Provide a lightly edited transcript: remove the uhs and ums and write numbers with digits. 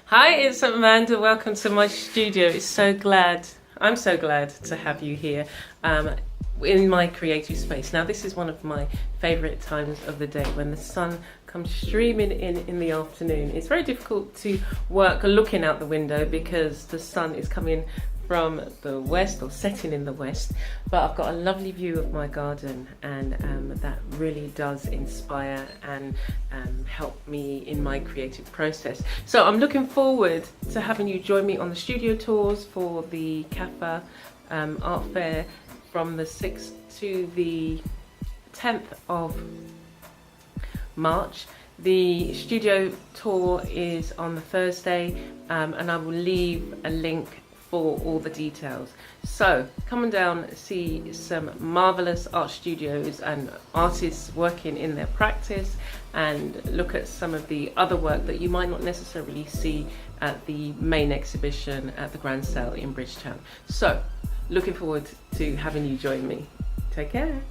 Hi, it's Amanda. Welcome to my studio. I'm so glad to have you here in my creative space. Now, this is one of my favourite times of the day when the sun comes streaming in the afternoon. It's very difficult to work looking out the window because the sun is coming from the west or setting in the west, but I've got a lovely view of my garden, and that really does inspire and help me in my creative process. So I'm looking forward to having you join me on the studio tours for the CaFA art fair from the 6th to the 10th of March. The studio tour is on the Thursday, and I will leave a link for all the details. So come on down, see some marvelous art studios and artists working in their practice, and look at some of the other work that you might not necessarily see at the main exhibition at the Grand Sale in Bridgetown. So looking forward to having you join me. Take care.